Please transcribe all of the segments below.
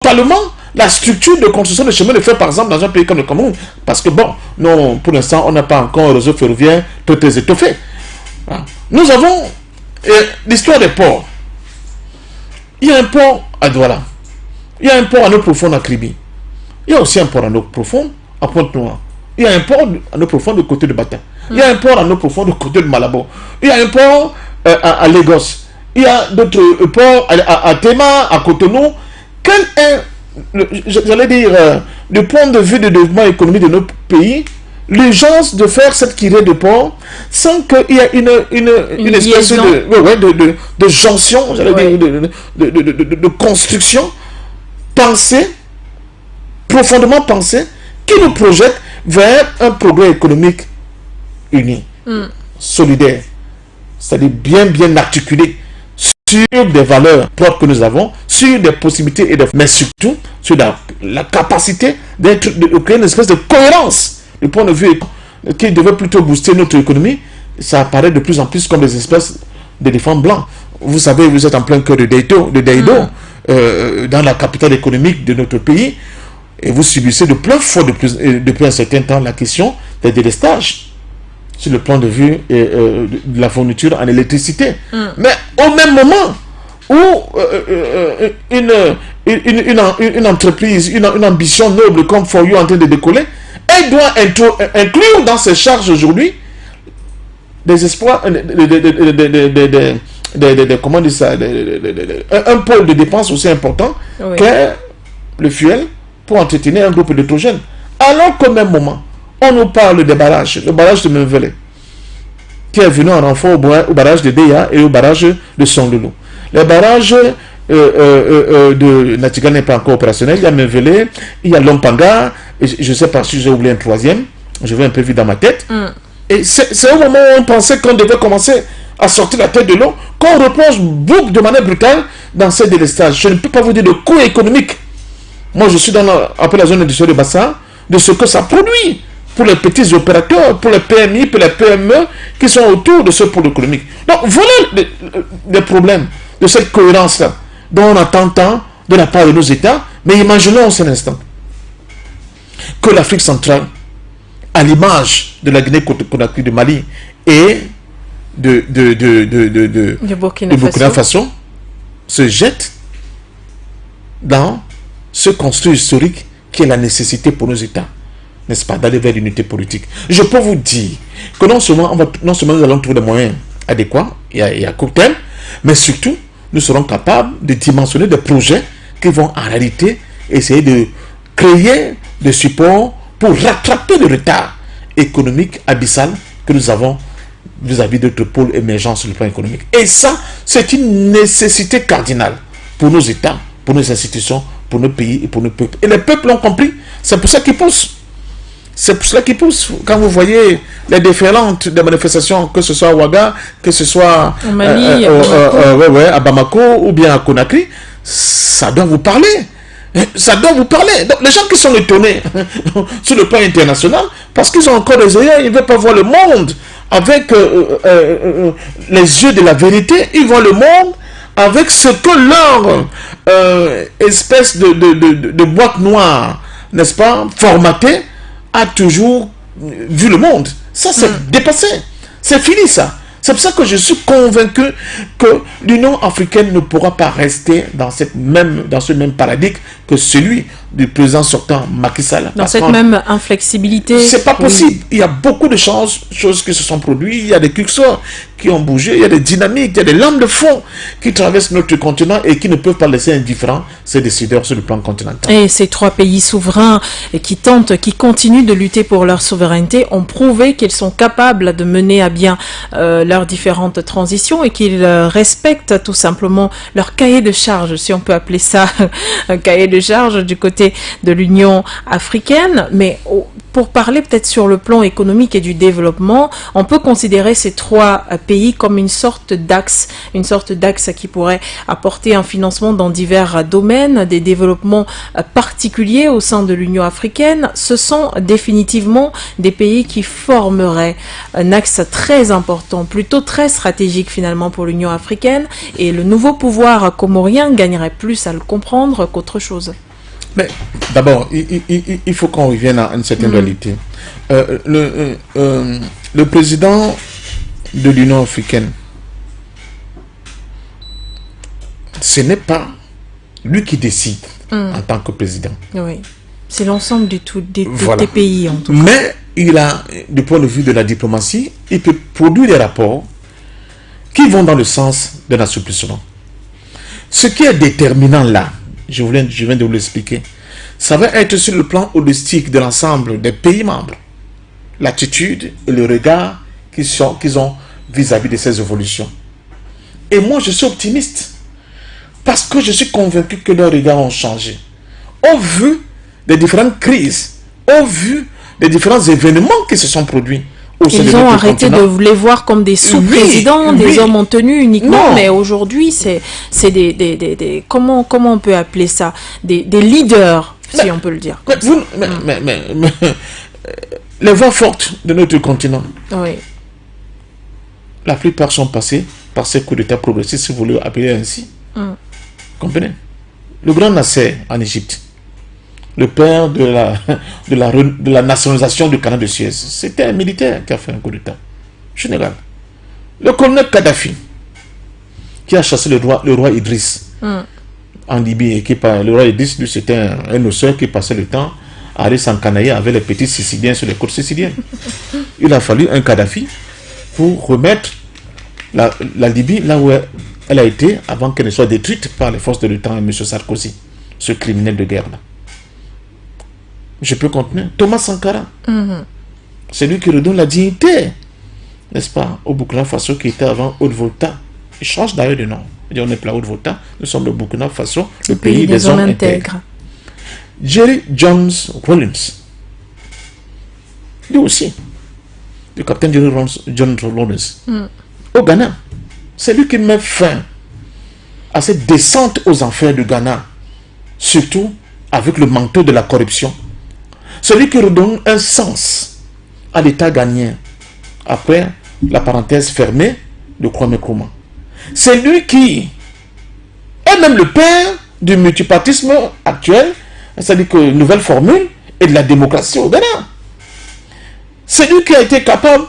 totalement la structure de construction de chemin de fer, par exemple, dans un pays comme le Cameroun. Parce que, bon, non, pour l'instant, on n'a pas encore un réseau ferroviaire très étoffé. Voilà. Nous avons l'histoire des ports. Il y a un port à Douala. Il y a un port à eau profonde à Kribi. Il y a aussi un port à eau profonde à Pointe-Noire. Il y a un port à eau profonde du côté de Bata. Il y a un port à eau profonde du côté de Malabo. Il y a un port à Lagos. Il y a d'autres ports à Tema, à Cotonou. Quel est, j'allais dire, du point de vue du développement économique de notre pays, l'urgence de faire cette tirée de port sans qu'il y ait une espèce de jonction, j'allais dire, de construction pensée, profondément pensée, qui nous projette vers un progrès économique uni, solidaire, c'est-à-dire bien articulé sur des valeurs propres que nous avons, sur des possibilités, mais surtout sur la capacité de créer une espèce de cohérence du point de vue qui devait plutôt booster notre économie. Ça apparaît de plus en plus comme des espèces d'éléphants blancs. Vous savez, vous êtes en plein cœur de Daido, dans la capitale économique de notre pays, et vous subissez de plein fouet depuis un certain temps la question des délestages sur le plan de vue de la fourniture en électricité. Mais au même moment où une entreprise, une ambition noble comme For You est en train de décoller, elle doit inclure dans ses charges aujourd'hui des espoirs, comment dire ça, un pôle de dépenses aussi important que le fuel pour entretenir un groupe d'électrogènes. Alors qu'au même moment, on nous parle des barrages, le barrage de Menvele, qui est venu en renfort au barrage de Deya et au barrage de Sonlolo. Les barrages de Natigal n'est pas encore opérationnel. Il y a Menvele, il y a Lompanga, et je ne sais pas si j'ai oublié un troisième, je vais un peu vite dans ma tête. Et c'est au moment où on pensait qu'on devait commencer à sortir la tête de l'eau, qu'on replonge de manière brutale dans ces délestages. Je ne peux pas vous dire de coût économique. Moi, je suis dans la zone industrielle de Bassa, de ce que ça produit pour les petits opérateurs, pour les PMI, pour les PME qui sont autour de ce pôle économique. Donc, voilà les problèmes de cette cohérence-là, dont on attend tant de la part de nos États. Mais imaginons un instant que l'Afrique centrale, à l'image de la Guinée-Conakry, de Mali et de Burkina Faso, se jette dans ce construit historique qui est la nécessité pour nos États, n'est-ce pas, d'aller vers l'unité politique. Je peux vous dire que non seulement nous allons trouver des moyens adéquats et à court terme, mais surtout, nous serons capables de dimensionner des projets qui vont en réalité essayer de créer des supports pour rattraper le retard économique abyssal que nous avons vis-à-vis d'autres pôles émergents sur le plan économique. Et ça, c'est une nécessité cardinale pour nos États, pour nos institutions, pour nos pays et pour nos peuples. Et les peuples l'ont compris. C'est pour ça qu'ils poussent. C'est pour cela qu'ils poussent. Quand vous voyez les déferlantes des manifestations, que ce soit à Ouaga, que ce soit au Mali, à Bamako ou bien à Conakry, ça doit vous parler. Ça doit vous parler. Donc, les gens qui sont étonnés sur le plan international, parce qu'ils ont encore des œillères, ils ne veulent pas voir le monde avec les yeux de la vérité. Ils voient le monde avec ce que leur espèce de boîte noire, n'est-ce pas, formatée, a toujours vu le monde. Ça, c'est dépassé. C'est fini, ça. C'est pour ça que je suis convaincu que l'Union africaine ne pourra pas rester dans ce même paradigme que celui du président sortant Macky Sall. Dans cette même inflexibilité. C'est pas possible. Il y a beaucoup de choses qui se sont produites. Il y a des curseurs qui ont bougé. Il y a des dynamiques, il y a des lames de fond qui traversent notre continent et qui ne peuvent pas laisser indifférents ces décideurs sur le plan continental. Et ces trois pays souverains qui continuent de lutter pour leur souveraineté ont prouvé qu'ils sont capables de mener à bien leurs différentes transitions et qu'ils respectent tout simplement leur cahier de charge, si on peut appeler ça un cahier de charge du côté de l'Union africaine. Mais pour parler peut-être sur le plan économique et du développement, on peut considérer ces trois pays comme une sorte d'axe qui pourrait apporter un financement dans divers domaines, des développements particuliers au sein de l'Union africaine. Ce sont définitivement des pays qui formeraient un axe très important, plutôt très stratégique finalement pour l'Union africaine, et le nouveau pouvoir comorien gagnerait plus à le comprendre qu'autre chose. Mais d'abord, il faut qu'on revienne à une certaine réalité. Le président de l'Union africaine, ce n'est pas lui qui décide en tant que président. Oui. C'est l'ensemble des Voilà. pays, en tout cas. Mais il a, du point de vue de la diplomatie, il peut produire des rapports qui vont dans le sens d'un assouplissement. Ce qui est déterminant là, je viens de vous l'expliquer, ça va être sur le plan holistique de l'ensemble des pays membres. L'attitude et le regard qu'ils ont vis-à-vis de ces évolutions. Et moi, je suis optimiste. Parce que je suis convaincu que leurs regards ont changé. Au vu des différentes crises, au vu des différents événements qui se sont produits au sein de Ils ont notre arrêté continent. de les voir comme des sous-présidents, Oui, des oui. hommes en tenue uniquement, Non. mais aujourd'hui, c'est comment on peut appeler ça, des leaders, si on peut le dire. Mais les voix fortes de notre continent, Oui. la plupart sont passées par ces coups d'État progressistes, si vous voulez appeler ainsi. Comprenez? Le grand Nasser en Égypte, le père de la nationalisation du canal de Suez, c'était un militaire qui a fait un coup d'État général. Le colonel Kadhafi, qui a chassé le roi Idriss en Libye, et le roi Idriss, lui, c'était un osseur qui passait le temps à aller s'encanailler avec les petits Siciliens sur les côtes siciliennes. Il a fallu un Kadhafi pour remettre la Libye là où elle a été avant qu'elle ne soit détruite par les forces de l'OTAN et M. Sarkozy, ce criminel de guerre-là. Je peux continuer. Thomas Sankara, c'est lui qui redonne la dignité, n'est-ce pas, au Burkina Faso qui était avant Haute-Volta. Il change d'ailleurs de nom. On n'est plus à Haute-Volta, nous sommes le Burkina Faso, le pays des hommes intègres. Jerry Jones Rawlings, lui aussi, le capitaine Jerry Jones Rawlings, au Ghana, c'est lui qui met fin à cette descente aux enfers du Ghana, surtout avec le manteau de la corruption. Celui qui redonne un sens à l'État ghanéen après la parenthèse fermée de Kwame Nkrumah. C'est lui qui est même le père du multipartisme actuel, c'est-à-dire que nouvelle formule et de la démocratie au Ghana. C'est lui qui a été capable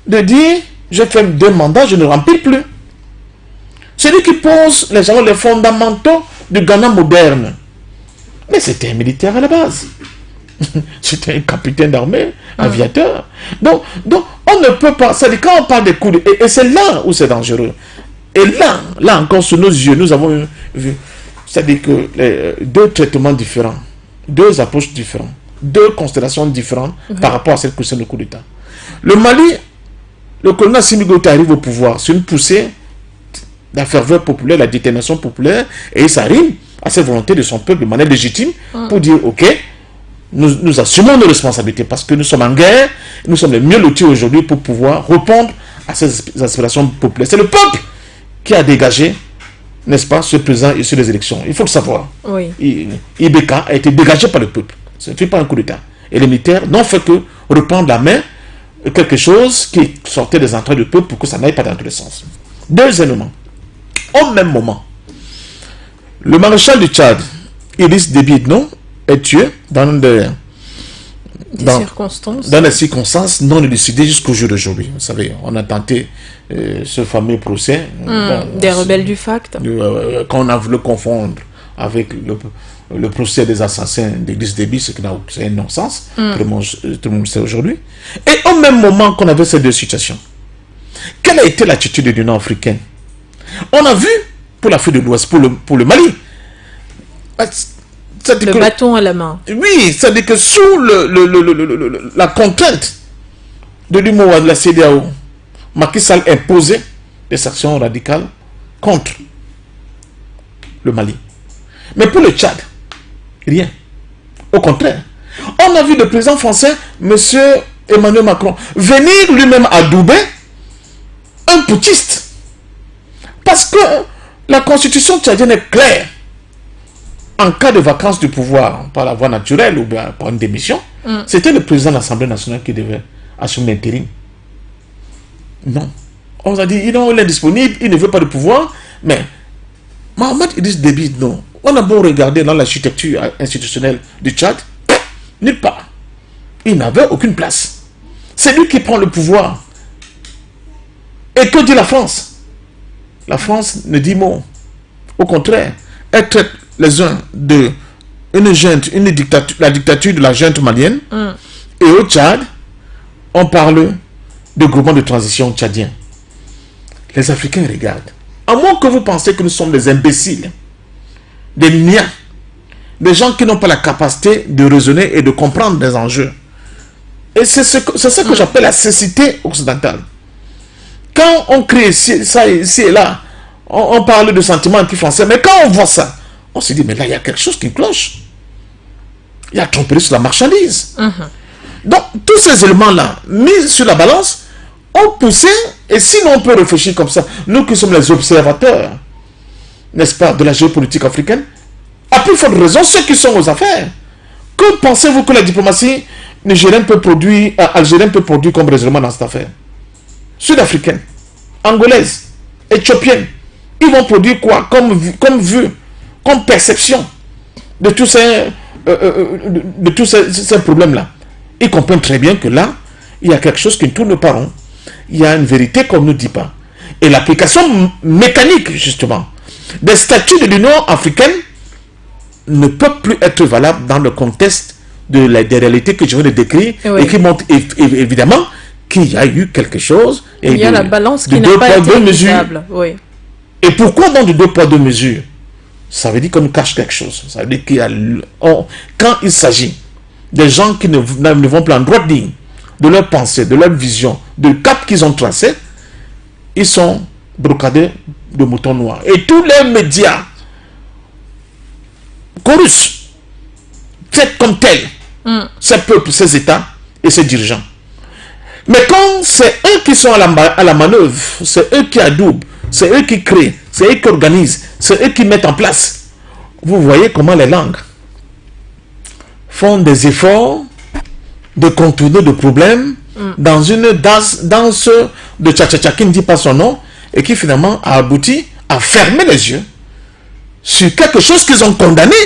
de dire je fais 2 mandats, je ne remplis plus. C'est lui qui pose les fondamentaux du Ghana moderne. Mais c'était un militaire à la base. C'était un capitaine d'armée, aviateur. Donc, on ne peut pas... C'est-à-dire quand on parle des coups et c'est là où c'est dangereux. Et là encore, sous nos yeux, nous avons vu... C'est-à-dire que 2 traitements différents, 2 approches différentes, 2 constellations différentes par rapport à cette question de coup d'État. Le Mali, le colonel Assimi Goïta arrive au pouvoir sur une poussée de la ferveur populaire, la détermination populaire, et ça rime à cette volonté de son peuple de manière légitime pour dire, ok, nous assumons nos responsabilités parce que nous sommes en guerre, nous sommes les mieux lotis aujourd'hui pour pouvoir répondre à ces aspirations populaires. C'est le peuple qui a dégagé, n'est-ce pas, ce président issu des élections. Il faut le savoir. Oui. IBK a été dégagé par le peuple. Ce n'est pas un coup d'État. Et les militaires n'ont fait que reprendre la main quelque chose qui sortait des entrailles du peuple pour que ça n'aille pas dans tous les sens. Deuxièmement, au même moment, le maréchal du Tchad, Idriss Déby Itno, est tué dans des circonstances non élucidées jusqu'au jour d'aujourd'hui. Vous savez, on a tenté ce fameux procès. Des rebelles du FACT. Quand on a voulu confondre avec le procès des assassins d'Idriss Déby, c'est un non-sens. Tout le monde sait aujourd'hui. Et au même moment qu'on avait ces 2 situations, quelle a été l'attitude de l'Union africaine? On a vu pour l'Afrique de l'Ouest, pour le Mali. Le bâton à la main. Oui, c'est-à-dire que sous la contrainte de l'UMOA, de la CEDEAO, Macky Sall imposait des sanctions radicales contre le Mali. Mais pour le Tchad, rien. Au contraire. On a vu le président français, M. Emmanuel Macron, venir lui-même adouber un putschiste. Parce que la constitution tchadienne est claire. En cas de vacances du pouvoir, par la voie naturelle ou bien par une démission, c'était le président de l'Assemblée nationale qui devait assumer l'intérim. Non. On a dit, il est disponible, il ne veut pas de pouvoir, mais Mohamed Idriss Déby, non. on a beau regarder dans l'architecture institutionnelle du Tchad, nulle part. Il n'avait aucune place. C'est lui qui prend le pouvoir. Et que dit la France? La France ne dit mot. Au contraire, elle traite les uns de la dictature de la junte malienne. Et au Tchad, on parle de groupement de transition tchadien. Les Africains regardent. À moins que vous pensez que nous sommes des imbéciles, des niais, des gens qui n'ont pas la capacité de raisonner et de comprendre des enjeux. Et c'est ce que j'appelle la cécité occidentale. Quand on crée ça ici et là, on parle de sentiments anti-français, mais quand on voit ça, on se dit, mais là, il y a quelque chose qui cloche. Il y a tromperie sur la marchandise. Donc, tous ces éléments-là, mis sur la balance, ont poussé, et sinon on peut réfléchir comme ça, nous qui sommes les observateurs, n'est-ce pas, de la géopolitique africaine, à plus forte raison, ceux qui sont aux affaires. Que pensez-vous que la diplomatie nigérienne peut produire, algérienne peut produire comme raisonnement dans cette affaire? Sud-africaine, angolaise, éthiopienne, ils vont produire quoi comme vue, comme perception de tous ces problèmes-là. Ils comprennent très bien que là, il y a quelque chose qui ne tourne pas rond. Il y a une vérité qu'on ne dit pas. Et l'application mécanique, justement, des statuts de l'Union africaine ne peut plus être valable dans le contexte des réalités que je viens de décrire, et qui montrent évidemment qu'il y a eu quelque chose. Et il y a la balance qui n'a pas été équitable. Oui. Et pourquoi dans de 2 poids 2 mesures? Ça veut dire qu'on nous cache quelque chose. Ça veut dire qu'il y a... quand il s'agit des gens qui ne vont plus en droite ligne de leur pensée, de leur vision, de cap qu'ils ont tracé, ils sont brocadés de moutons noirs. Et tous les médias corrupts, faits comme tels, ces peuples, ces États et ces dirigeants. Mais quand c'est eux qui sont à la manœuvre, c'est eux qui adoubent, c'est eux qui créent, c'est eux qui organisent, c'est eux qui mettent en place. Vous voyez comment les langues font des efforts de contourner de problèmes dans une danse de tcha-tcha-tcha qui ne dit pas son nom et qui finalement a abouti à fermer les yeux sur quelque chose qu'ils ont condamné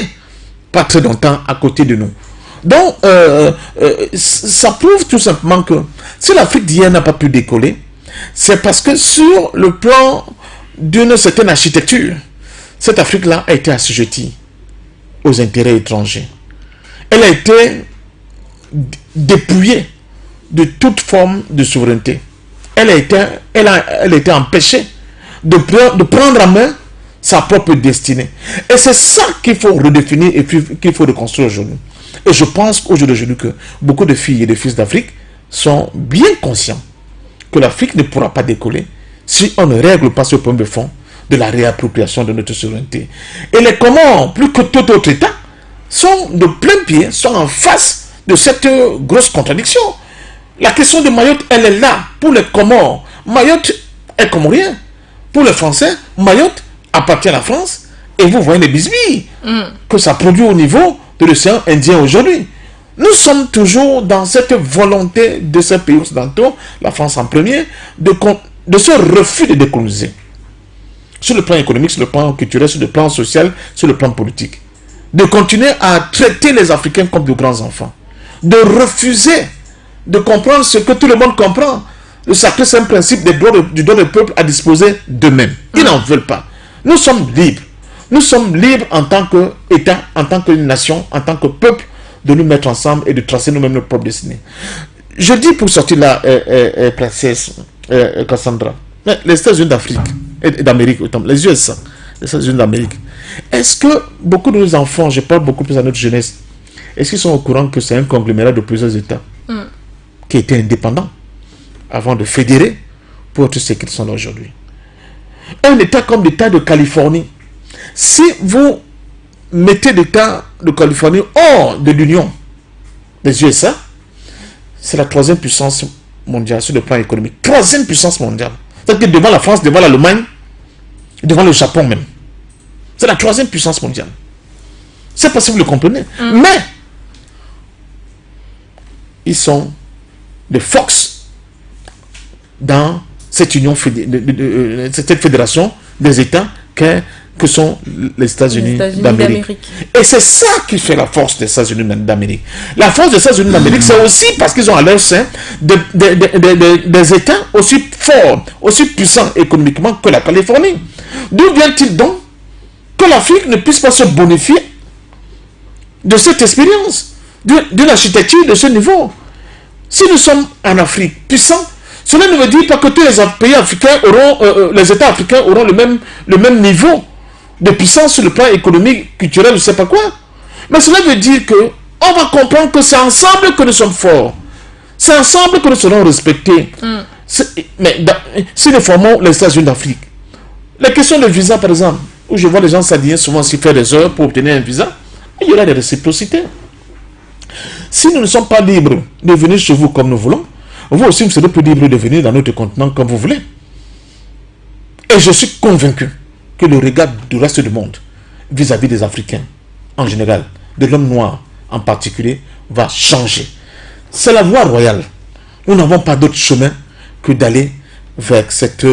pas très longtemps à côté de nous. Donc, ça prouve tout simplement que si l'Afrique d'hier n'a pas pu décoller, c'est parce que sur le plan d'une certaine architecture, cette Afrique-là a été assujettie aux intérêts étrangers. Elle a été dépouillée de toute forme de souveraineté. Elle a été empêchée de prendre en main sa propre destinée. Et c'est ça qu'il faut redéfinir et qu'il faut reconstruire aujourd'hui. Et je pense aujourd'hui que beaucoup de filles et de fils d'Afrique sont bien conscients que l'Afrique ne pourra pas décoller si on ne règle pas ce problème de fond de la réappropriation de notre souveraineté. Et les Comores, plus que tout autre État, sont de plein pied, sont en face de cette grosse contradiction. La question de Mayotte, elle est là. Pour les Comores, Mayotte est comorien. Pour les Français, Mayotte appartient à la France. Et vous voyez les bisbilles que ça produit au niveau de l'océan Indien aujourd'hui. Nous sommes toujours dans cette volonté de ces pays occidentaux, la France en premier, de ce refus de décoloniser. Sur le plan économique, sur le plan culturel, sur le plan social, sur le plan politique. De continuer à traiter les Africains comme de grands enfants. De refuser de comprendre ce que tout le monde comprend. Le sacré-saint principe du droit des peuples à disposer d'eux-mêmes. Ils n'en veulent pas. Nous sommes libres. Nous sommes libres en tant qu'État, en tant que nation, en tant que peuple, de nous mettre ensemble et de tracer nous-mêmes notre propre destinée. Je dis pour sortir là, princesse Cassandra, les États-Unis d'Afrique et d'Amérique, les USA, les États-Unis d'Amérique, est-ce que beaucoup de nos enfants, je parle beaucoup plus à notre jeunesse, est-ce qu'ils sont au courant que c'est un conglomérat de plusieurs États qui étaient indépendants avant de fédérer pour être ce qu'ils sont là aujourd'hui? Un État comme l'État de Californie, si vous mettez l'État de Californie hors de l'Union des USA, c'est la 3e puissance mondiale sur le plan économique. 3e puissance mondiale. C'est-à-dire que devant la France, devant l'Allemagne, devant le Japon même. C'est la 3e puissance mondiale. C'est pas si vous le comprenez. Mais, ils sont des forces dans cette union, cette fédération des États qu'est que sont les États-Unis d'Amérique. Et c'est ça qui fait la force des États-Unis d'Amérique. La force des États-Unis d'Amérique, c'est aussi parce qu'ils ont à leur sein des États aussi forts, aussi puissants économiquement que la Californie. D'où vient-il donc que l'Afrique ne puisse pas se bonifier de cette expérience, d'une architecture de ce niveau? Si nous sommes en Afrique puissants, cela ne veut dire pas que tous les pays africains auront, les États africains auront le même niveau de puissance sur le plan économique, culturel, je ne sais pas quoi. Mais cela veut dire que on va comprendre que c'est ensemble que nous sommes forts. C'est ensemble que nous serons respectés. Mais si nous formons les États-Unis d'Afrique, la question de visa, par exemple, où je vois les gens s'aligner souvent s'y faire des heures pour obtenir un visa, il y aura des réciprocités. Si nous ne sommes pas libres de venir chez vous comme nous voulons, vous aussi vous serez plus libres de venir dans notre continent comme vous voulez. Et je suis convaincu que le regard du reste du monde vis-à-vis des Africains en général, de l'homme noir en particulier, va changer. C'est la voie royale. Nous n'avons pas d'autre chemin que d'aller vers cette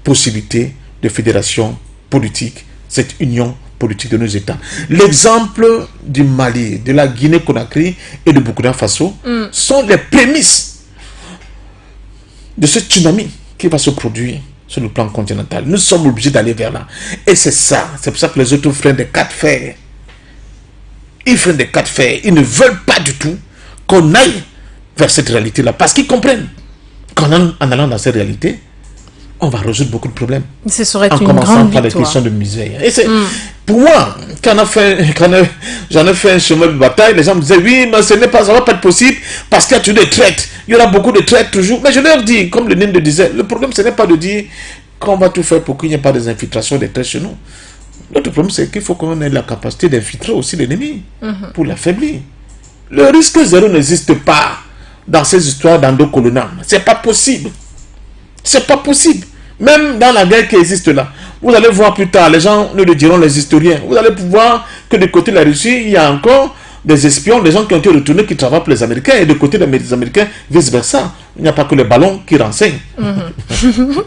possibilité de fédération politique, cette union politique de nos États. L'exemple du Mali, de la Guinée-Conakry et de Burkina Faso sont les prémices de ce tsunami qui va se produire sur le plan continental. Nous sommes obligés d'aller vers là. Et c'est ça. C'est pour ça que les autres freinent des quatre fers. Ils freinent des quatre fers. Ils ne veulent pas du tout qu'on aille vers cette réalité-là. Parce qu'ils comprennent qu'en allant dans cette réalité, on va résoudre beaucoup de problèmes. Ce serait en une commençant grande par les victoire. questions de misère. Et c'est, pour moi, quand j'en ai fait un chemin de bataille, les gens me disaient, oui, mais ça va pas être possible parce qu'il y a toujours des traites. Il y aura beaucoup de traites toujours. Mais je leur dis, comme le Nîmes le disait, le problème, ce n'est pas de dire qu'on va tout faire pour qu'il n'y ait pas des infiltrations, des traites chez nous. L'autre problème, c'est qu'il faut qu'on ait la capacité d'infiltrer aussi l'ennemi pour l'affaiblir. Le risque zéro n'existe pas dans ces histoires d'endocolonat. C'est pas possible. C'est pas possible. Même dans la guerre qui existe là, vous allez voir plus tard, les gens nous le diront, les historiens, vous allez pouvoir que du côté de la Russie, il y a encore des espions, des gens qui ont été retournés, qui travaillent pour les Américains, et du côté des Américains, vice-versa. Il n'y a pas que les ballons qui renseignent.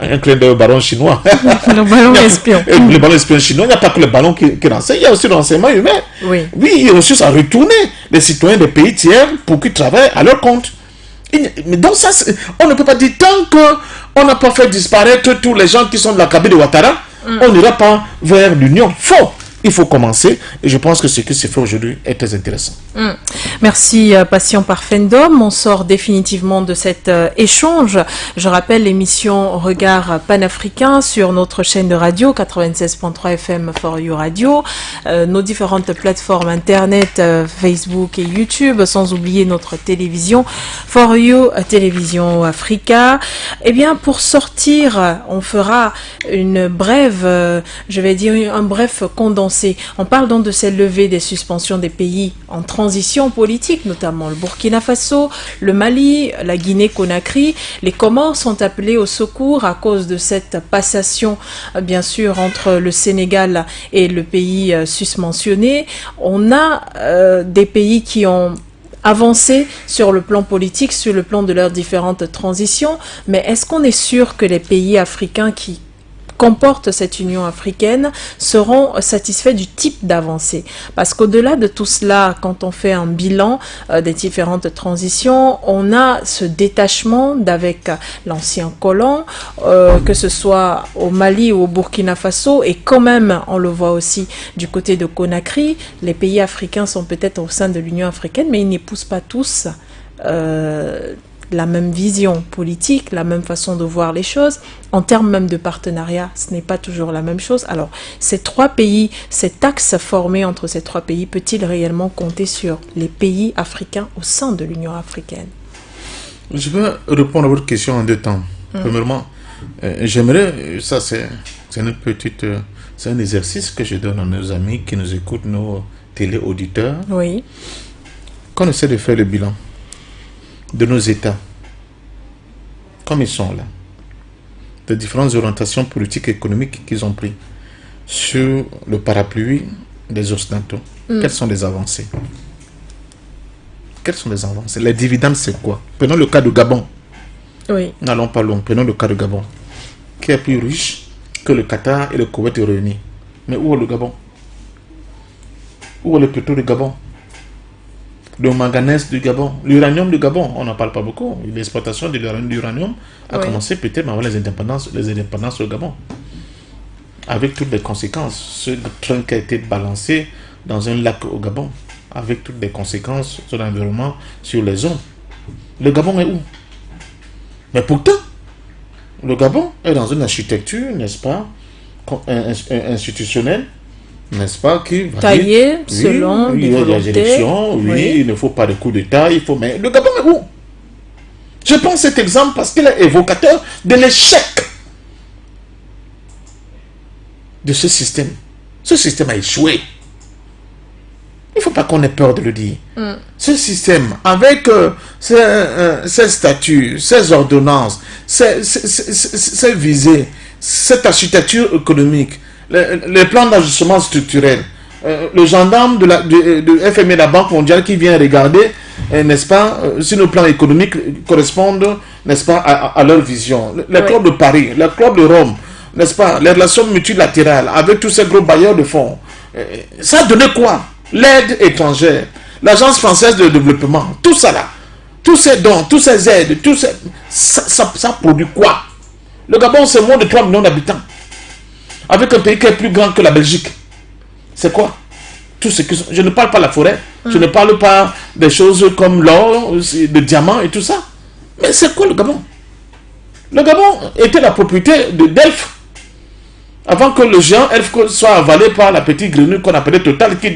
Un clin d'œil au ballon chinois. Le ballon espion. Le ballon espion chinois, il n'y a pas que les ballons qui renseignent, il y a aussi le renseignement humain. Oui, ils réussissent à retourner les citoyens des pays tiers pour qu'ils travaillent à leur compte. Mais donc ça, on ne peut pas dire tant qu'on n'a pas fait disparaître tous les gens qui sont de la cabine de Ouattara, on n'ira pas vers l'union. Faux. Il faut commencer et je pense que ce qui se fait aujourd'hui est très intéressant. Merci Patient Parfendum. On sort définitivement de cet échange. Je rappelle l'émission Regard panafricain sur notre chaîne de radio 96.3 FM For You Radio, nos différentes plateformes internet, Facebook et YouTube, sans oublier notre télévision For You Télévision Africa. Eh bien, pour sortir, on fera une brève, je vais dire un bref condensé. On parle donc de cette levée des suspensions des pays en transition politique, notamment le Burkina Faso, le Mali, la Guinée-Conakry. Les Comores sont appelés au secours à cause de cette passation, bien sûr, entre le Sénégal et le pays susmentionné. On a des pays qui ont avancé sur le plan politique, sur le plan de leurs différentes transitions, mais est-ce qu'on est sûr que les pays africains qui comportent cette Union africaine seront satisfaits du type d'avancée? Parce qu'au-delà de tout cela, quand on fait un bilan des différentes transitions, on a ce détachement d'avec l'ancien colon, que ce soit au Mali ou au Burkina Faso, et quand même, on le voit aussi du côté de Conakry, les pays africains sont peut-être au sein de l'Union africaine, mais ils n'épousent pas tous la même vision politique, la même façon de voir les choses. En termes même de partenariat, ce n'est pas toujours la même chose. Alors, ces trois pays, cet axe formé entre ces trois pays, peut-il réellement compter sur les pays africains au sein de l'Union africaine? Je vais répondre à votre question en deux temps. Premièrement, j'aimerais, ça c'est une petite, c'est un exercice que je donne à nos amis qui nous écoutent, nos téléauditeurs. Oui. Qu'on essaie de faire le bilan de nos États, comme ils sont là, des différentes orientations politiques et économiques qu'ils ont pris sur le parapluie des Occidentaux. Quelles sont les avancées? Quelles sont les avancées? Les dividendes, c'est quoi? Prenons le cas de Gabon. Oui. N'allons pas loin. Prenons le cas de Gabon, qui est plus riche que le Qatar et le Koweït réunis. Mais où est le Gabon? Où est le pétrole du Gabon? Le manganèse du Gabon, l'uranium du Gabon, on n'en parle pas beaucoup. L'exploitation de l'uranium a commencé peut-être avant les indépendances au Gabon. Avec toutes les conséquences. Ce train qui a été balancé dans un lac au Gabon, avec toutes les conséquences sur l'environnement, sur les hommes. Le Gabon est où? Mais pourtant, le Gabon est dans une architecture, n'est-ce pas, institutionnelle, n'est-ce pas, qui va taillé selon des volontés. Il y a des élections, il ne faut pas de coup d'État, mais le Gabon est où? Je prends cet exemple parce qu'il est évocateur de l'échec de ce système. Ce système a échoué. Il ne faut pas qu'on ait peur de le dire. Ce système, avec ses statuts, ses ordonnances, ses visées, cette architecture économique, les plans d'ajustement structurel, le gendarme de FMI, la Banque mondiale, qui vient regarder, n'est-ce pas, si nos plans économiques correspondent, n'est-ce pas, à leur vision. Le club de Paris, le club de Rome, n'est-ce pas, les relations multilatérales avec tous ces gros bailleurs de fonds. Ça a donné quoi? L'aide étrangère, l'Agence française de développement, tout ça là, tous ces dons, toutes ces aides, ça produit quoi? Le Gabon, c'est moins de 3 millions d'habitants, avec un pays qui est plus grand que la Belgique. C'est quoi? Tout ce que je ne parle pas de la forêt, je ne parle pas des choses comme l'or, le diamant et tout ça. Mais c'est quoi le Gabon? Le Gabon était la propriété de Delphes, avant que le géant Elf soit avalé par la petite grenouille qu'on appelait Total, qui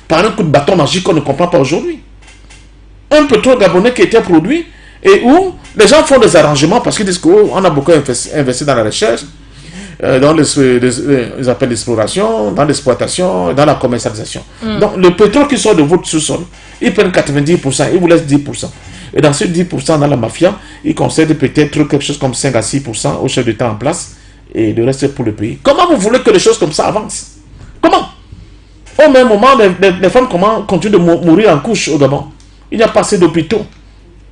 par un coup de bâton magique qu'on ne comprend pas aujourd'hui. Un pétrole gabonais qui était produit et où les gens font des arrangements parce qu'ils disent qu'on a beaucoup investi dans la recherche, dans les appels d'exploration, dans l'exploitation, dans la commercialisation. Donc le pétrole qui sort de votre sous-sol, ils prennent 90%, ils vous laissent 10%. Et dans ces 10%, dans la mafia, ils concèdent peut-être quelque chose comme 5 à 6% au chef d'État en place. Et le reste pour le pays. Comment vous voulez que les choses comme ça avancent? Comment? Au même moment, les femmes continuent de mourir en couche au Gabon. Il n'y a pas assez d'hôpitaux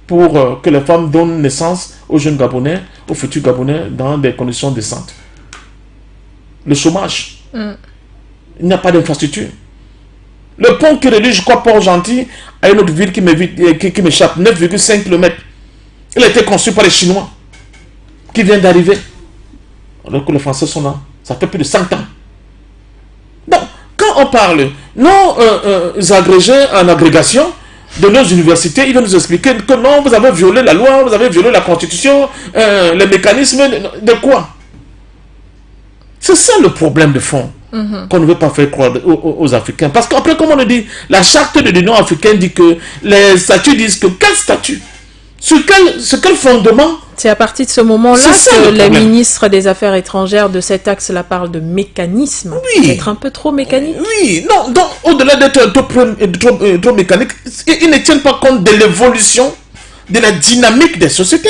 pour que les femmes donnent naissance aux jeunes Gabonais, aux futurs Gabonais, dans des conditions décentes. Le chômage. Il n'y a pas d'infrastructure. Le pont qui relie, je crois, Port-Gentil à une autre ville qui m'échappe, 9,5 km. Il a été construit par les Chinois qui viennent d'arriver. Alors que les Français sont là. Ça fait plus de 100 ans. Donc, quand on parle, nos agrégés en agrégation de nos universités, ils vont nous expliquer que non, vous avez violé la loi, vous avez violé la Constitution, les mécanismes de quoi? C'est ça le problème de fond qu'on ne veut pas faire croire aux Africains. Parce qu'après, comme on le dit, la charte de l'Union africaine dit que les statuts disent que quel statut? Sur quel fondement? C'est à partir de ce moment-là que les ministres des Affaires étrangères de cet axe-là parlent de mécanisme. Oui. Être un peu trop mécanique. Oui, non, donc au-delà d'être trop mécanique, ils ne tiennent pas compte de l'évolution, de la dynamique des sociétés.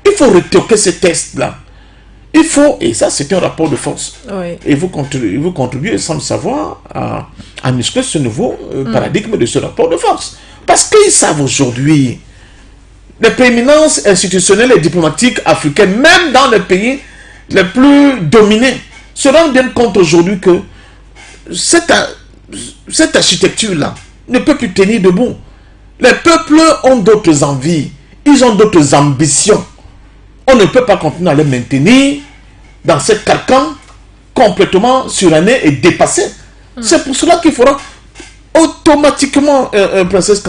Il faut retoquer ces tests-là. Il faut, et ça c'est un rapport de force. Oui. Et vous contribuez sans le savoir à muscler ce nouveau paradigme de ce rapport de force. Parce qu'ils savent aujourd'hui, les prééminences institutionnelles et diplomatiques africaines, même dans les pays les plus dominés, se rendent bien compte aujourd'hui que cette architecture-là ne peut plus tenir debout. Les peuples ont d'autres envies, ils ont d'autres ambitions. On ne peut pas continuer à les maintenir dans ce carcan complètement suranné et dépassé. C'est pour cela qu'il faudra automatiquement, princesse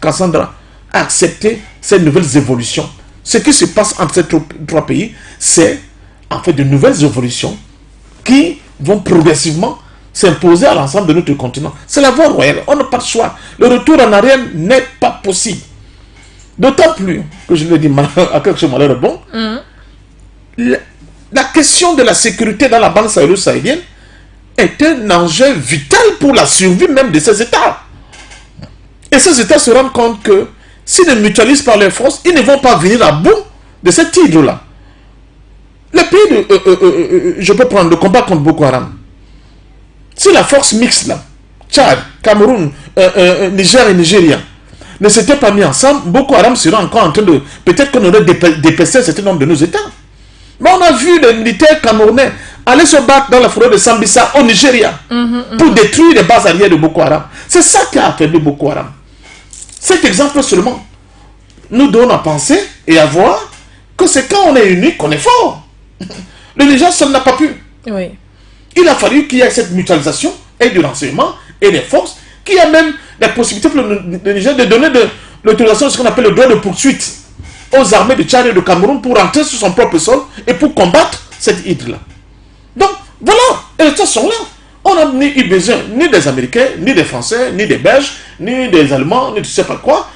Cassandra, accepter ces nouvelles évolutions. Ce qui se passe entre ces trois pays, c'est en fait de nouvelles évolutions qui vont progressivement s'imposer à l'ensemble de notre continent. C'est la voie royale, on n'a pas de choix. Le retour en arrière n'est pas possible. D'autant plus que je l'ai dit à quelque chose de malheureux. Bon, la question de la sécurité dans la bande sahélo-sahélienne est un enjeu vital pour la survie même de ces États. Et ces États se rendent compte que s'ils ne mutualisent pas leurs forces, ils ne vont pas venir à bout de cette tigre-là. Le pays je peux prendre le combat contre Boko Haram. Si la force mixte là, Tchad, Cameroun, Niger et Nigeria, ne s'étaient pas mis ensemble, Boko Haram serait encore en train de... Peut-être qu'on aurait dépecé un certain nombre de nos États. Mais on a vu les militaires camerounais aller se battre dans la forêt de Sambisa au Nigeria pour détruire les bases arrières de Boko Haram. C'est ça qui a affaibli Boko Haram. Cet exemple seulement nous donne à penser et à voir que c'est quand on est unique qu'on est fort. Le Niger seul n'a pas pu. Oui. Il a fallu qu'il y ait cette mutualisation et du renseignement et des forces, qu'il y a même la possibilité pour le Niger de donner l'autorisation de ce qu'on appelle le droit de poursuite aux armées de Tchad et de Cameroun pour rentrer sur son propre sol et pour combattre cette hydre-là. Donc, voilà, et les choses sont là. On n'a ni eu besoin ni des Américains, ni des Français, ni des Belges, ni des Allemands, ni de je ne sais pas quoi.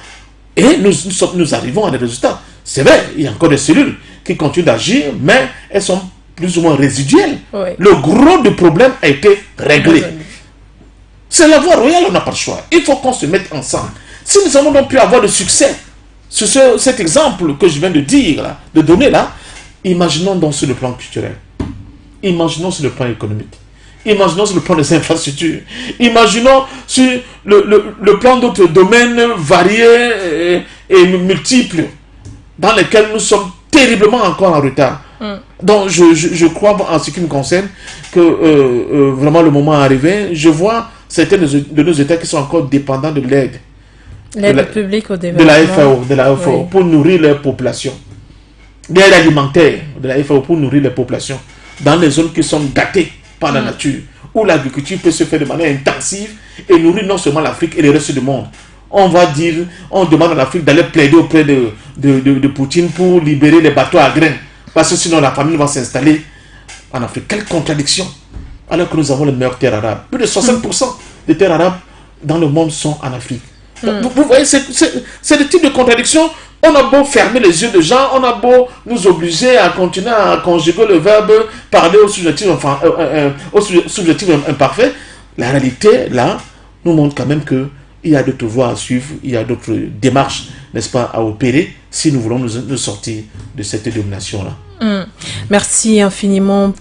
Et nous arrivons à des résultats. C'est vrai, il y a encore des cellules qui continuent d'agir, mais elles sont plus ou moins résiduelles. Oui. Le gros du problème a été réglé. C'est la voie royale, on n'a pas le choix. Il faut qu'on se mette ensemble. Si nous avons donc pu avoir de succès sur cet exemple que je viens de dire, là, de donner là, imaginons donc sur le plan culturel, imaginons sur le plan économique, imaginons sur le plan des infrastructures, imaginons sur le plan d'autres domaines variés et multiples dans lesquels nous sommes terriblement encore en retard. Donc je crois en ce qui me concerne que vraiment le moment est arrivé. Je vois certains de nos États qui sont encore dépendants de l'aide. L'aide publique au développement. De la FAO, oui. Pour nourrir leur population. L'aide alimentaire de la FAO pour nourrir les populations. Dans les zones qui sont gâtées par la nature, où l'agriculture peut se faire de manière intensive et nourrir non seulement l'Afrique et le reste du monde. On demande à l'Afrique d'aller plaider auprès de Poutine pour libérer les bateaux à grains. Parce que sinon la famine va s'installer en Afrique. Quelle contradiction! Alors que nous avons les meilleures terres arabes. Plus de 60% des terres arabes dans le monde sont en Afrique. Vous voyez, c'est le type de contradiction. On a beau fermer les yeux des gens, on a beau nous obliger à continuer à conjuguer le verbe, parler au subjectif imparfait. La réalité, là, nous montre quand même qu'il y a d'autres voies à suivre, il y a d'autres démarches, n'est-ce pas, à opérer si nous voulons nous sortir de cette domination-là. Merci infiniment,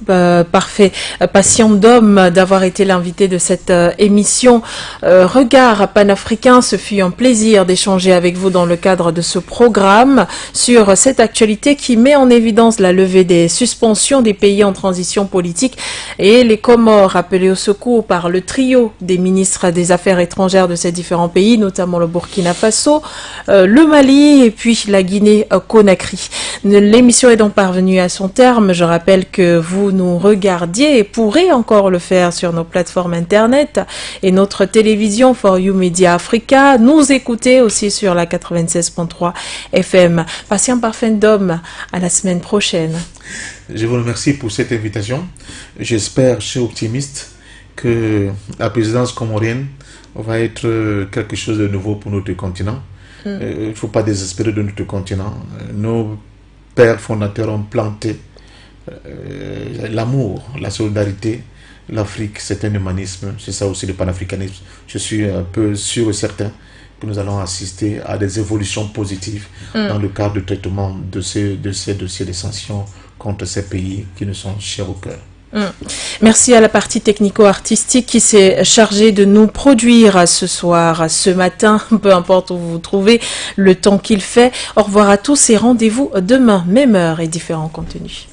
parfait. Patient d'homme, d'avoir été l'invité de cette émission. Regard panafricain, ce fut un plaisir d'échanger avec vous dans le cadre de ce programme sur cette actualité qui met en évidence la levée des suspensions des pays en transition politique et les Comores appelés au secours par le trio des ministres des Affaires étrangères de ces différents pays, notamment le Burkina Faso, le Mali et puis la Guinée-Conakry. L'émission est donc parvenue à son terme. Je rappelle que vous nous regardiez et pourrez encore le faire sur nos plateformes internet et notre télévision For You Media Africa. Nous écouter aussi sur la 96.3 FM. Patient parfait d'homme, à la semaine prochaine. Je vous remercie pour cette invitation. J'espère, je suis optimiste, que la présidence comorienne va être quelque chose de nouveau pour notre continent. Il ne faut pas désespérer de notre continent. Nos pères fondateurs ont planté l'amour, la solidarité. L'Afrique, c'est un humanisme, c'est ça aussi le panafricanisme. Je suis un peu sûr et certain que nous allons assister à des évolutions positives dans le cadre du traitement de ces dossiers de sanctions contre ces pays qui nous sont chers au cœur. Merci à la partie technico-artistique qui s'est chargée de nous produire ce soir, ce matin, peu importe où vous vous trouvez, le temps qu'il fait. Au revoir à tous et rendez-vous demain, même heure et différents contenus.